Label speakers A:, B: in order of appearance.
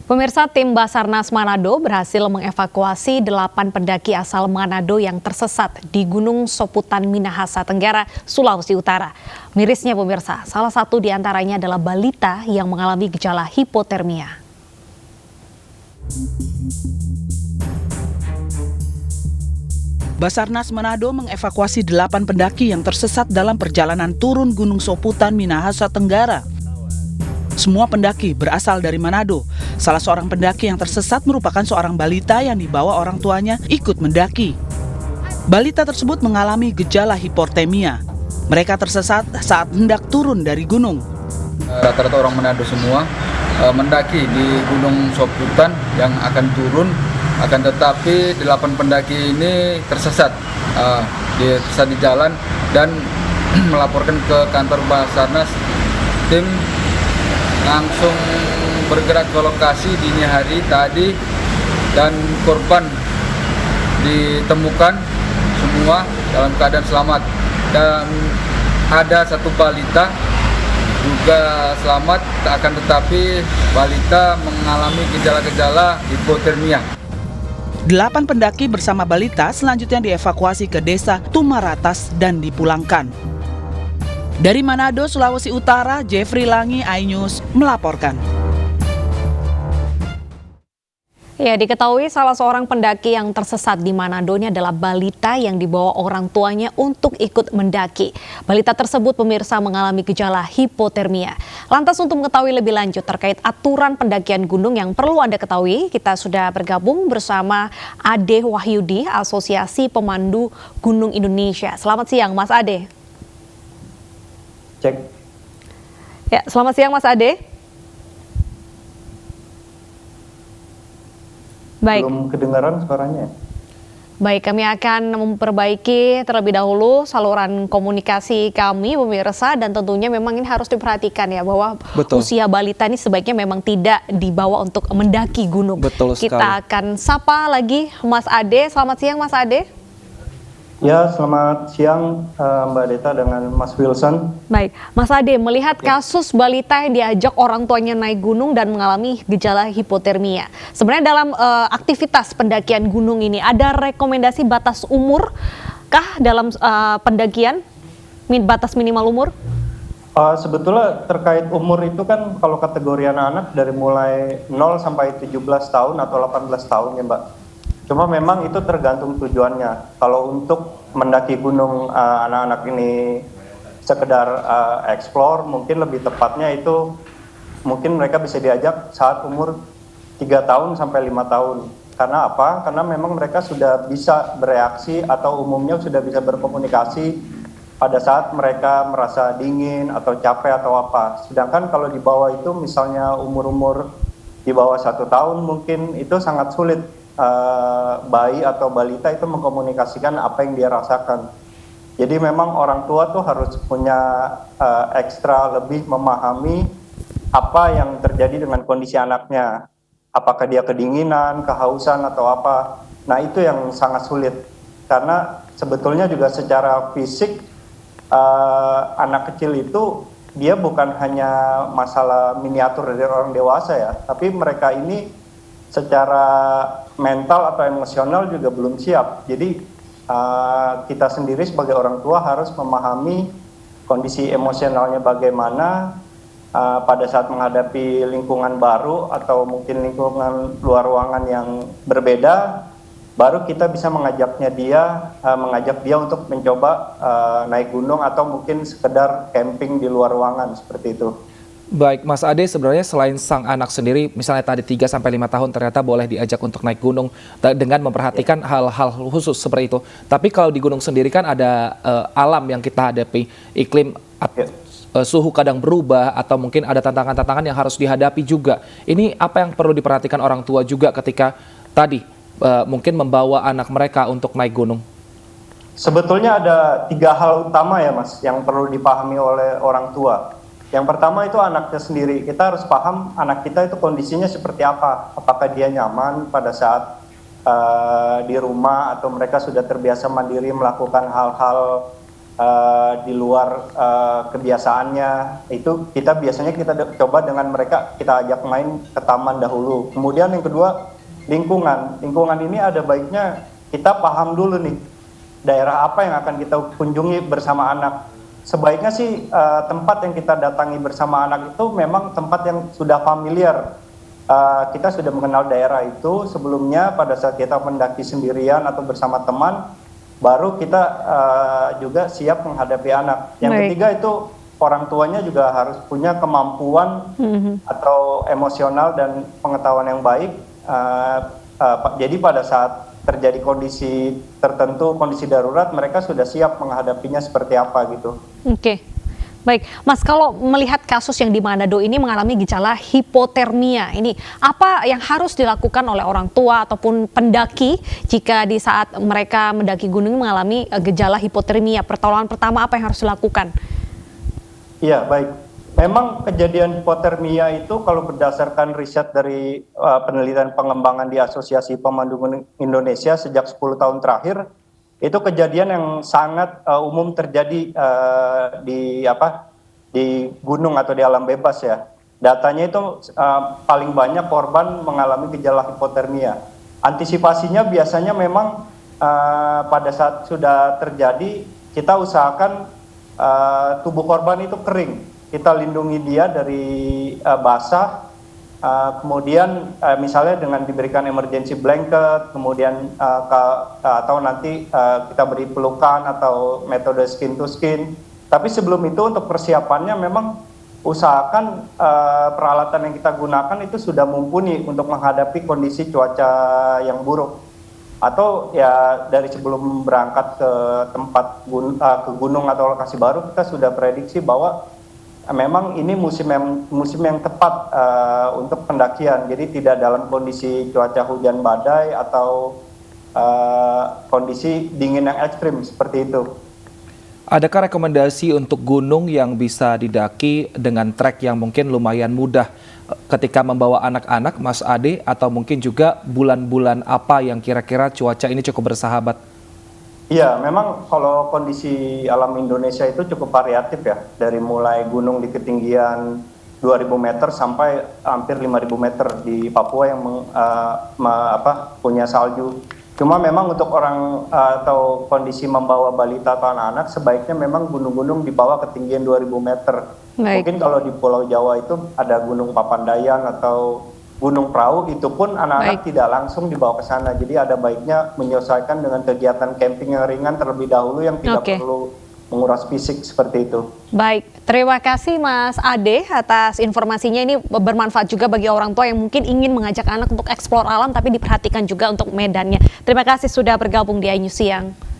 A: Pemirsa, tim Basarnas Manado berhasil mengevakuasi 8 pendaki asal Manado yang tersesat di Gunung Soputan Minahasa Tenggara, Sulawesi Utara. Mirisnya pemirsa, salah satu di antaranya adalah balita yang mengalami gejala hipotermia.
B: Basarnas Manado mengevakuasi 8 pendaki yang tersesat dalam perjalanan turun Gunung Soputan Minahasa Tenggara. Semua pendaki berasal dari Manado. Salah seorang pendaki yang tersesat merupakan seorang balita yang dibawa orang tuanya ikut mendaki. Balita tersebut mengalami gejala hipotermia. Mereka tersesat saat hendak turun dari gunung.
C: Rata-rata orang Manado semua mendaki di Gunung Soputan yang akan turun, akan tetapi 8 pendaki ini tersesat di jalan dan melaporkan ke kantor Basarnas. Tim langsung bergerak ke lokasi dini hari tadi dan korban ditemukan semua dalam keadaan selamat, dan ada satu balita juga selamat, akan tetapi balita mengalami gejala-gejala hipotermia.
B: 8 pendaki bersama balita selanjutnya dievakuasi ke desa Tumaratas dan dipulangkan. Dari Manado, Sulawesi Utara, Jeffrey Langi, iNews melaporkan.
A: Ya, diketahui salah seorang pendaki yang tersesat di Manadonya adalah balita yang dibawa orang tuanya untuk ikut mendaki. Balita tersebut pemirsa mengalami gejala hipotermia. Lantas untuk mengetahui lebih lanjut terkait aturan pendakian gunung yang perlu Anda ketahui, kita sudah bergabung bersama Ade Wahyudi, Asosiasi Pemandu Gunung Indonesia. Selamat siang Mas Ade.
D: Cek.
A: Ya, selamat siang Mas Ade. Baik.
D: Belum kedengaran suaranya.
A: Baik, kami akan memperbaiki terlebih dahulu saluran komunikasi kami pemirsa, dan tentunya memang ini harus diperhatikan ya bahwa usia balita ini sebaiknya memang tidak dibawa untuk mendaki gunung.
E: Betul sekali.
A: Kita akan sapa lagi Mas Ade. Selamat siang Mas Ade.
D: Ya, selamat siang Mbak Deta dengan Mas Wilson.
A: Baik, Mas Ade, melihat kasus balita yang diajak orang tuanya naik gunung dan mengalami gejala hipotermia. Sebenarnya dalam aktivitas pendakian gunung ini ada rekomendasi batas umur kah dalam pendakian? Batas minimal umur?
D: Sebetulnya terkait umur itu kan kalau kategori anak-anak dari mulai 0 sampai 17 tahun atau 18 tahun ya Mbak. Cuma memang itu tergantung tujuannya. Kalau untuk mendaki gunung anak-anak ini sekedar explore, mungkin lebih tepatnya itu mungkin mereka bisa diajak saat umur 3 tahun sampai 5 tahun. Karena apa? Karena memang mereka sudah bisa bereaksi atau umumnya sudah bisa berkomunikasi pada saat mereka merasa dingin atau capek atau apa. Sedangkan kalau di bawah itu misalnya umur-umur di bawah 1 tahun mungkin itu sangat sulit. Bayi atau balita itu mengkomunikasikan apa yang dia rasakan. Jadi memang orang tua tuh harus punya ekstra lebih memahami apa yang terjadi dengan kondisi anaknya. Apakah dia kedinginan, kehausan atau apa. Nah itu yang sangat sulit. Karena sebetulnya juga secara fisik anak kecil itu dia bukan hanya masalah miniatur dari orang dewasa ya. Tapi mereka ini secara mental atau emosional juga belum siap. Jadi kita sendiri sebagai orang tua harus memahami kondisi emosionalnya bagaimana pada saat menghadapi lingkungan baru atau mungkin lingkungan luar ruangan yang berbeda, baru kita bisa mengajak dia untuk mencoba naik gunung atau mungkin sekedar camping di luar ruangan seperti itu.
E: Baik, Mas Ade, sebenarnya selain sang anak sendiri, misalnya tadi 3 sampai 5 tahun ternyata boleh diajak untuk naik gunung dengan memperhatikan hal-hal khusus seperti itu. Tapi kalau di gunung sendiri kan ada alam yang kita hadapi, iklim, suhu kadang berubah atau mungkin ada tantangan-tantangan yang harus dihadapi juga. Ini apa yang perlu diperhatikan orang tua juga ketika tadi mungkin membawa anak mereka untuk naik gunung?
D: Sebetulnya ada 3 hal utama ya Mas yang perlu dipahami oleh orang tua. Yang pertama itu anaknya sendiri. Kita harus paham anak kita itu kondisinya seperti apa. Apakah dia nyaman pada saat di rumah atau mereka sudah terbiasa mandiri melakukan hal-hal di luar kebiasaannya, itu kita coba dengan mereka, kita ajak main ke taman dahulu. Kemudian yang kedua, lingkungan ini ada baiknya kita paham dulu nih daerah apa yang akan kita kunjungi bersama anak. Sebaiknya sih tempat yang kita datangi bersama anak itu memang tempat yang sudah familiar. Kita sudah mengenal daerah itu sebelumnya. Pada saat kita mendaki sendirian atau bersama teman, baru kita juga siap menghadapi anak. Yang ketiga itu orang tuanya juga harus punya kemampuan atau emosional dan pengetahuan yang baik. Jadi pada saat terjadi kondisi tertentu, kondisi darurat, mereka sudah siap menghadapinya seperti apa gitu.
A: Oke. Baik, Mas, kalau melihat kasus yang di Manado ini mengalami gejala hipotermia, ini apa yang harus dilakukan oleh orang tua ataupun pendaki jika di saat mereka mendaki gunung mengalami gejala hipotermia? Pertolongan pertama apa yang harus dilakukan?
D: Iya, baik. Memang kejadian hipotermia itu kalau berdasarkan riset dari penelitian pengembangan di Asosiasi Pemandu Gunung Indonesia sejak 10 tahun terakhir, itu kejadian yang sangat umum terjadi di gunung atau di alam bebas ya. Datanya itu paling banyak korban mengalami gejala hipotermia. Antisipasinya biasanya memang pada saat sudah terjadi, kita usahakan tubuh korban itu kering. Kita lindungi dia dari basah, kemudian misalnya dengan diberikan emergency blanket, kemudian atau nanti kita beri pelukan atau metode skin to skin. Tapi sebelum itu untuk persiapannya memang usahakan peralatan yang kita gunakan itu sudah mumpuni untuk menghadapi kondisi cuaca yang buruk. Atau ya dari sebelum berangkat ke tempat ke gunung atau lokasi baru, kita sudah prediksi bahwa memang ini musim yang tepat untuk pendakian. Jadi tidak dalam kondisi cuaca hujan badai atau kondisi dingin yang ekstrim seperti itu.
E: Adakah rekomendasi untuk gunung yang bisa didaki dengan trek yang mungkin lumayan mudah ketika membawa anak-anak, Mas Ade, atau mungkin juga bulan-bulan apa yang kira-kira cuaca ini cukup bersahabat?
D: Iya, memang kalau kondisi alam Indonesia itu cukup variatif ya, dari mulai gunung di ketinggian 2.000 meter sampai hampir 5.000 meter di Papua yang punya salju. Cuma memang untuk orang atau kondisi membawa balita atau anak-anak, sebaiknya memang gunung-gunung di bawah ketinggian 2.000 meter. Baik. Mungkin kalau di Pulau Jawa itu ada Gunung Papandayan atau Gunung Prau, itu pun anak-anak tidak langsung dibawa ke sana. Jadi ada baiknya menyesuaikan dengan kegiatan camping yang ringan terlebih dahulu yang tidak perlu menguras fisik seperti itu.
A: Baik, terima kasih Mas Ade atas informasinya. Ini bermanfaat juga bagi orang tua yang mungkin ingin mengajak anak untuk eksplor alam tapi diperhatikan juga untuk medannya. Terima kasih sudah bergabung di iNews Siang.